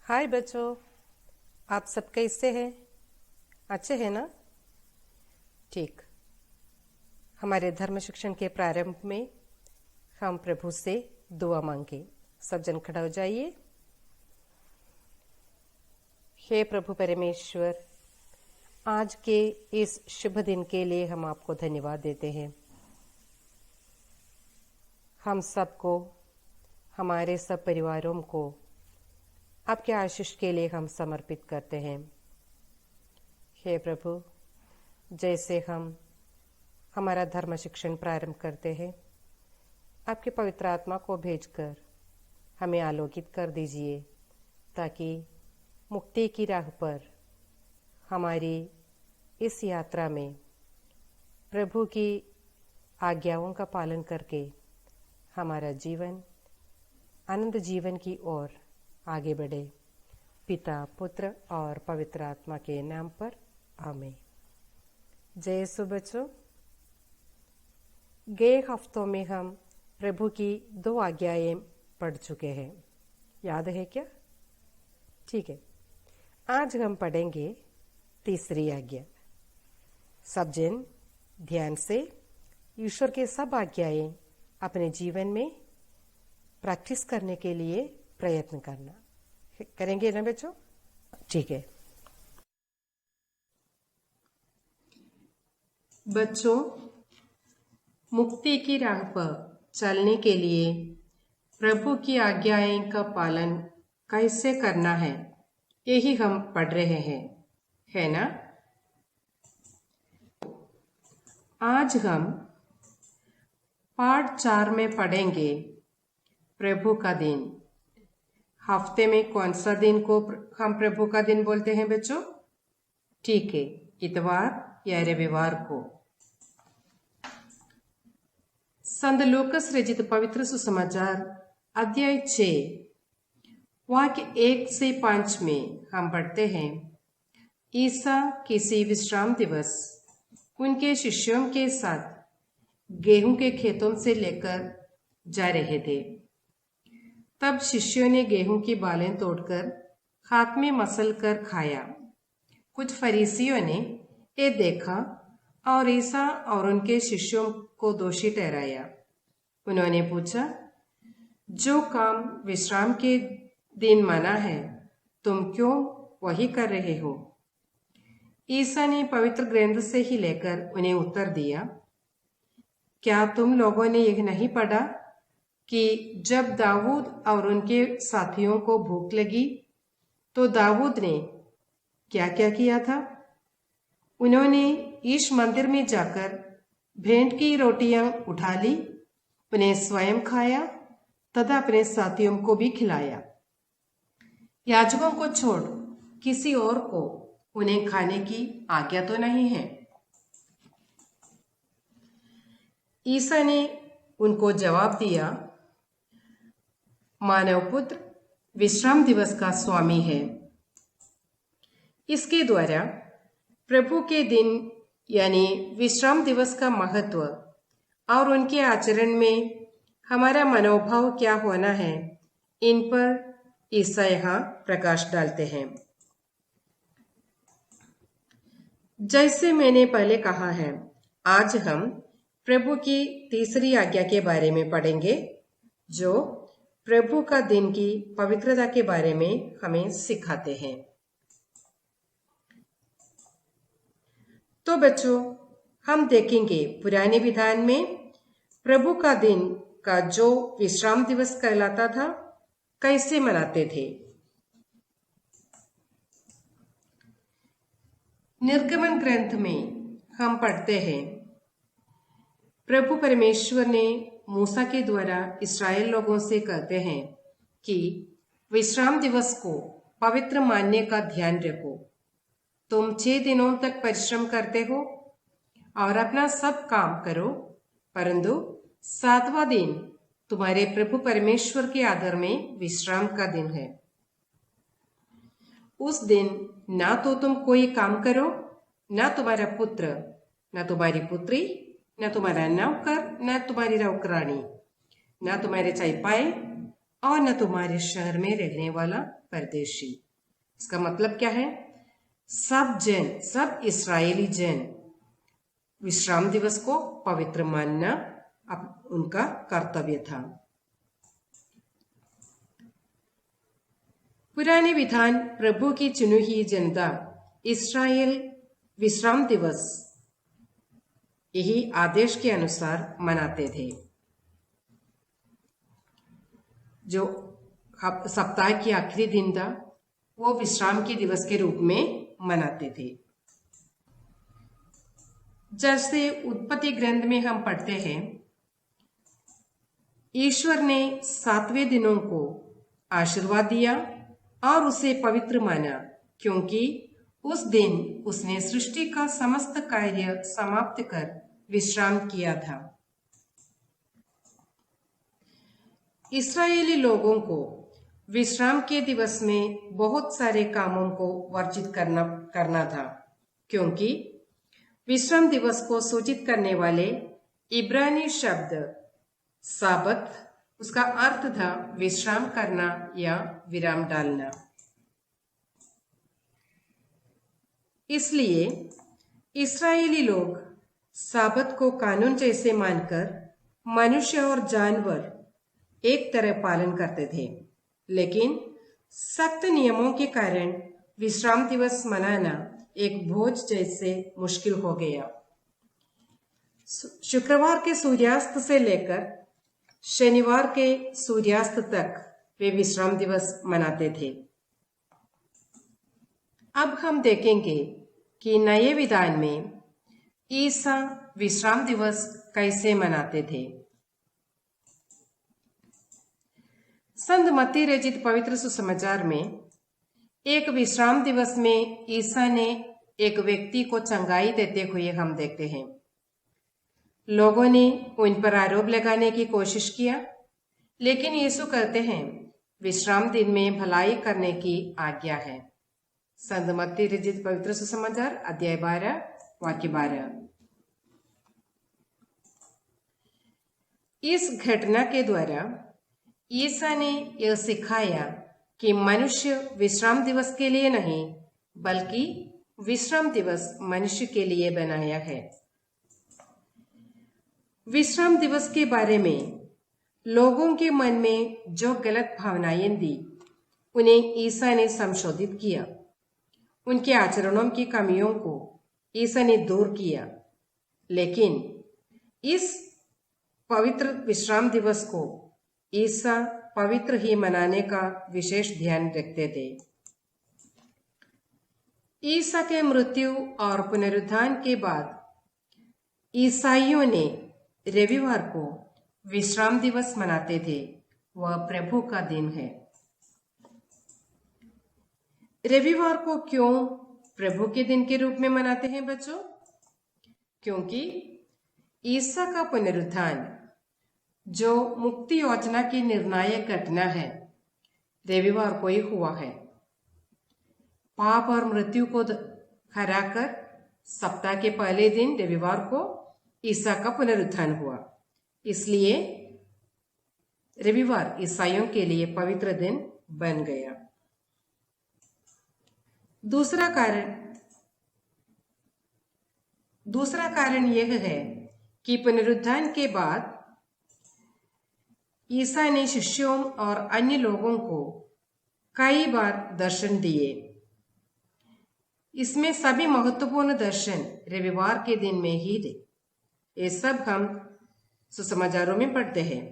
हाय बच्चों, आप सब कैसे हैं? अच्छे हैं ना? ठीक। हमारे धर्म शिक्षण के प्रारंभ में हम प्रभु से दुआ मांगे। सब जन खड़ा हो जाइए। हे प्रभु परमेश्वर, आज के इस शुभ दिन के लिए हम आपको धन्यवाद देते हैं। हम सबको, हमारे सब परिवारों को आपके आशीष के लिए हम समर्पित करते हैं। हे प्रभु, जैसे हम हमारा धर्म शिक्षण प्रारंभ करते हैं, आपके पवित्र आत्मा को भेजकर हमें आलोकित कर दीजिए, ताकि मुक्ति की राह पर हमारी इस यात्रा में प्रभु की आज्ञाओं का पालन करके हमारा जीवन आनंद जीवन की ओर आगे बढ़े। पिता, पुत्र और पवित्र आत्मा के नाम पर आमीन। जय यीशु बच्चों, गए हफ्तों में हम प्रभु की 2 आज्ञाएं पढ़ चुके हैं। याद है क्या? ठीक है, आज हम पढ़ेंगे तीसरी आज्ञा। सब जन ध्यान से ईश्वर के सब आज्ञाएं अपने जीवन में प्रैक्टिस करने के लिए प्रयत्न करना। करेंगे ना बच्चों? ठीक है बच्चों, मुक्ति की राह पर चलने के लिए प्रभु की आज्ञाएं का पालन कैसे करना है, यही हम पढ़ रहे हैं, है ना? आज हम पाठ 4 में पढ़ेंगे प्रभु का दिन। हफ्ते में कौन सा दिन को हम प्रभु का दिन बोलते हैं बच्चों? ठीक है, इतवार या रविवार को। संत लूकास रचित पवित्र सुसमाचार अध्याय 6 वाक्य 1 से 5 में हम पढ़ते हैं, ईसा किसी विश्राम दिवस उनके शिष्यों के साथ गेहूं के खेतों से लेकर जा रहे थे। तब शिष्यों ने गेहूं की बालें तोड़कर हाथ में मसल कर खाया। कुछ फरीसियों ने ये देखा और ईसा और उनके शिष्यों को दोषी ठहराया। उन्होंने पूछा, जो काम विश्राम के दिन मना है, तुम क्यों वही कर रहे हो? ईसा ने पवित्र ग्रंथ से ही लेकर उन्हें उत्तर दिया, क्या तुम लोगों ने यह नहीं पढ़ा कि जब दाऊद और उनके साथियों को भूख लगी तो दाऊद ने क्या क्या किया था? उन्होंने ईश मंदिर में जाकर भेंट की रोटियां उठा ली, उन्हें स्वयं खाया तथा अपने साथियों को भी खिलाया। याजकों को छोड़ किसी और को उन्हें खाने की आज्ञा तो नहीं है। ईसा ने उनको जवाब दिया, मानव पुत्र विश्राम दिवस का स्वामी है। इसके द्वारा प्रभु के दिन यानी विश्राम दिवस का महत्व और उनके आचरण में हमारा मनोभाव क्या होना है, इन पर ईसा यहाँ प्रकाश डालते हैं। जैसे मैंने पहले कहा है, आज हम प्रभु की तीसरी आज्ञा के बारे में पढ़ेंगे, जो प्रभु का दिन की पवित्रता के बारे में हमें सिखाते हैं। तो बच्चों, हम देखेंगे पुराने विधान में प्रभु का दिन का जो विश्राम दिवस कहलाता था, कैसे मनाते थे। निर्गमन ग्रंथ में हम पढ़ते हैं, प्रभु परमेश्वर ने मूसा के द्वारा इस्राएल लोगों से कहते हैं कि विश्राम दिवस को पवित्र मानने का ध्यान रखो। तुम 6 दिनों तक परिश्रम करते हो और अपना सब काम करो, परंतु 7वां दिन तुम्हारे प्रभु परमेश्वर के आदर में विश्राम का दिन है। उस दिन ना तो तुम कोई काम करो, ना तुम्हारा पुत्र, ना तुम्हारी पुत्री, न तुम्हारा नौकर, न तुम्हारी नौकरानी, न तुम्हारे चाईपाई और न तुम्हारे शहर में रहने वाला परदेशी। इसका मतलब क्या है? सब इस्राएली जन विश्राम दिवस को पवित्र मानना अब उनका कर्तव्य था। पुराने विधान प्रभु की चुनी हुई जनता इस्राएल विश्राम दिवस यही आदेश के अनुसार मनाते थे, जो सप्ताह की आखिरी दिन था वो विश्राम के दिवस के रूप में मनाते थे। जैसे उत्पत्ति ग्रंथ में हम पढ़ते हैं, ईश्वर ने 7वें दिनों को आशीर्वाद दिया और उसे पवित्र माना, क्योंकि उस दिन उसने सृष्टि का समस्त कार्य समाप्त कर विश्राम किया था। इस्राएली लोगों को विश्राम के दिवस में बहुत सारे कामों को वर्जित करना था, क्योंकि विश्राम दिवस को सूचित करने वाले इब्रानी शब्द साबत, उसका अर्थ था विश्राम करना या विराम डालना। इसलिए इस्राएली लोग साबत को कानून जैसे मानकर मनुष्य और जानवर एक तरह पालन करते थे, लेकिन सख्त नियमों के कारण विश्राम दिवस मनाना एक बोझ जैसे मुश्किल हो गया। शुक्रवार के सूर्यास्त से लेकर शनिवार के सूर्यास्त तक वे विश्राम दिवस मनाते थे। अब हम देखेंगे कि नए विधान में ईसा विश्राम दिवस कैसे मनाते थे। संत मत्ती रचित पवित्र सुसमाचार में एक विश्राम दिवस में ईसा ने एक व्यक्ति को चंगाई देते हुए हम देखते हैं। लोगों ने उन पर आरोप लगाने की कोशिश किया, लेकिन यीशु कहते हैं विश्राम दिन में भलाई करने की आज्ञा है। संत मत्ती रचित पवित्र सुसमाचार अध्याय 12 वाक्य 12। इस घटना के द्वारा ईसा ने यह सिखाया कि मनुष्य विश्राम दिवस के लिए नहीं, बल्कि विश्राम दिवस मनुष्य के लिए बनाया है। विश्राम दिवस के बारे में लोगों के मन में जो गलत भावनाएं थी, उन्हें ईसा ने संशोधित किया। उनके आचरणों की कमियों को ईसा ने दूर किया, लेकिन इस पवित्र विश्राम दिवस को ईसा पवित्र ही मनाने का विशेष ध्यान रखते थे। ईसा के मृत्यु और पुनरुत्थान के बाद ईसाइयों ने रविवार को विश्राम दिवस मनाते थे। वह प्रभु का दिन है। रविवार को क्यों प्रभु के दिन के रूप में मनाते हैं बच्चों? क्योंकि ईसा का पुनरुत्थान जो मुक्ति योजना की निर्णायक घटना है, रविवार को ही हुआ है। पाप और मृत्यु को हराकर सप्ताह के पहले दिन रविवार को ईसा का पुनरुत्थान हुआ। इसलिए रविवार ईसाइयों के लिए पवित्र दिन बन गया। दूसरा कारण यह है कि पुनरुत्थान के बाद ईसा ने शिष्यों और अन्य लोगों को कई बार दर्शन दिए। इसमें सभी महत्वपूर्ण दर्शन रविवार के दिन में ही थे। ये सब हम सुसमाचारों में पढ़ते हैं।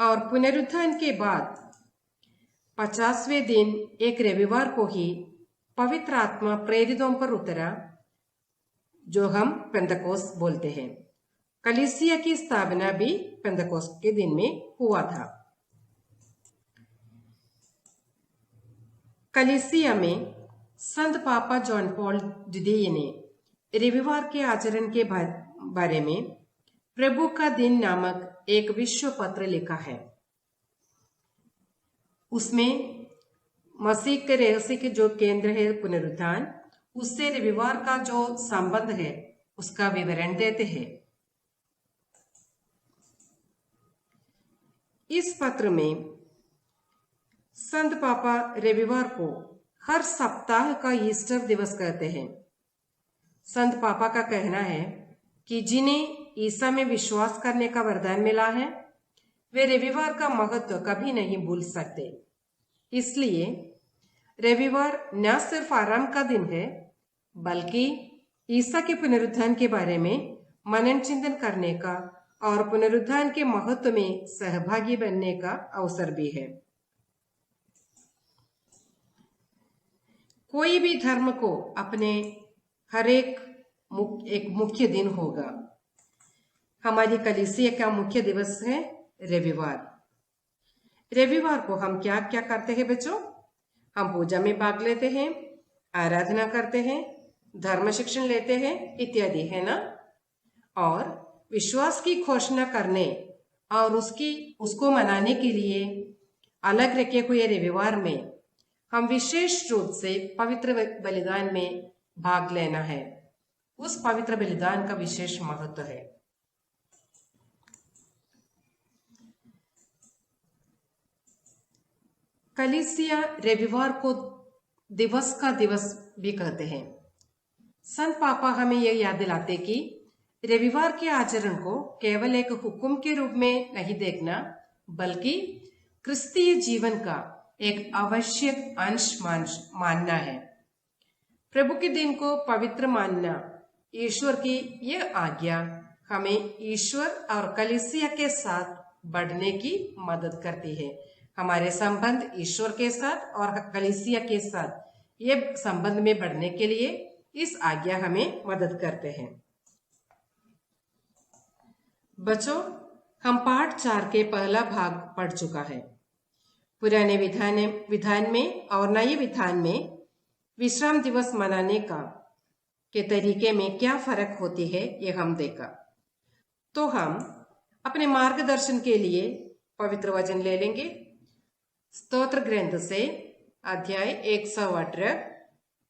और पुनरुत्थान के बाद 50वें दिन एक रविवार को ही पवित्र आत्मा प्रेरितों पर उतरा, जो हम पेंतकोस्त बोलते हैं। कलीसिया की स्थापना भी पेंतकोस्त के दिन में हुआ था। कलीसिया में संत पापा जॉन पॉल द्वितीय ने रविवार के आचरण के बारे में प्रभु का दिन नामक एक विश्व पत्र लिखा है। उसमें मसीह के रहस्य के जो केंद्र है पुनरुत्थान, उससे रविवार का जो संबंध है उसका विवरण देते हैं। इस पत्र में संत पापा रविवार को हर सप्ताह का ईस्टर दिवस कहते हैं। संत पापा का कहना है कि जिन्हें ईसा में विश्वास करने का वरदान मिला है वे रविवार का महत्व कभी नहीं भूल सकते। इसलिए रविवार न सिर्फ आराम का दिन है बल्कि ईसा के पुनरुत्थान के बारे में मनन चिंतन करने का और पुनरुत्थान के महत्व में सहभागी बनने का अवसर भी है। कोई भी धर्म को अपने हर एक मुख्य दिन होगा। हमारी कलीसिया का मुख्य दिवस है रविवार। रविवार को हम क्या क्या करते हैं बच्चों? हम पूजा में भाग लेते हैं, आराधना करते हैं, धर्म शिक्षण लेते हैं इत्यादि, है ना। और विश्वास की घोषणा करने और उसको मनाने के लिए अलग रखे हुए रविवार में हम विशेष रूप से पवित्र बलिदान में भाग लेना है। उस पवित्र बलिदान का विशेष महत्व है। कलीसिया रविवार को दिवस का दिवस भी कहते हैं। संत पापा हमें यह याद दिलाते कि रविवार के आचरण को केवल एक हुक्म के रूप में नहीं देखना बल्कि क्रिस्तीय जीवन का एक आवश्यक अंश मानना है। प्रभु के दिन को पवित्र मानना ईश्वर की यह आज्ञा हमें ईश्वर और कलीसिया के साथ बढ़ने की मदद करती है। हमारे संबंध ईश्वर के साथ और कलीसिया के साथ ये संबंध में बढ़ने के लिए इस आज्ञा हमें मदद करते हैं। बच्चों, हम पाठ 4 के पहला भाग पढ़ चुका है। पुराने विधान में और नए विधान में विश्राम दिवस मनाने के तरीके में क्या फर्क होती है ये हम देखा। तो हम अपने मार्गदर्शन के लिए पवित्र वचन ले लेंगे। स्तोत्र ग्रंथ से अध्याय 118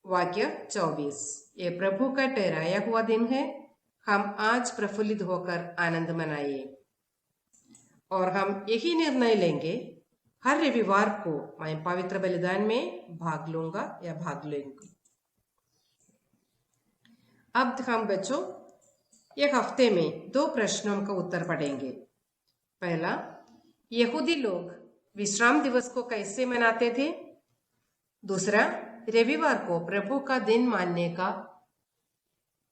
वाक्य 24। ये प्रभु का ठहराया हुआ दिन है। हम आज प्रफुल्लित होकर आनंद मनाइए और हम यही निर्णय लेंगे, हर रविवार को मैं पवित्र बलिदान में भाग लूंगा या भाग लेंगी। अब हम बच्चों एक हफ्ते में 2 प्रश्नों का उत्तर पढ़ेंगे। पहला, यहूदी लोग विश्राम दिवस को कैसे मनाते थे? दूसरा, रविवार को प्रभु का दिन मानने का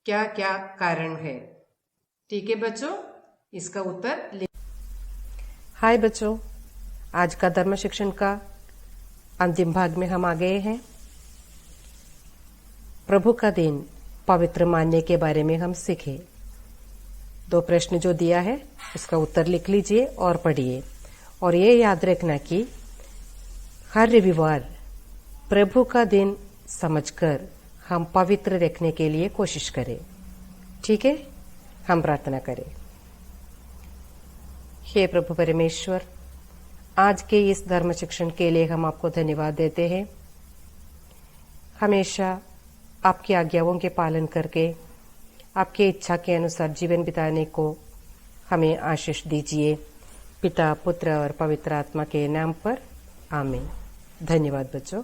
क्या क्या कारण है? ठीक है बच्चों, इसका उत्तर ले। हाय बच्चों, आज का धर्म शिक्षण का अंतिम भाग में हम आ गए हैं। प्रभु का दिन पवित्र मानने के बारे में हम सीखे। 2 प्रश्न जो दिया है उसका उत्तर लिख लीजिए और पढ़िए। और ये याद रखना कि हर रविवार प्रभु का दिन समझकर हम पवित्र रखने के लिए कोशिश करें। ठीक है, हम प्रार्थना करें। हे प्रभु परमेश्वर, आज के इस धर्म शिक्षण के लिए हम आपको धन्यवाद देते हैं। हमेशा आपकी आज्ञाओं के पालन करके आपकी इच्छा के अनुसार जीवन बिताने को हमें आशीष दीजिए। पिता, पुत्र और पवित्र आत्मा के नाम पर आमीन। धन्यवाद बच्चों।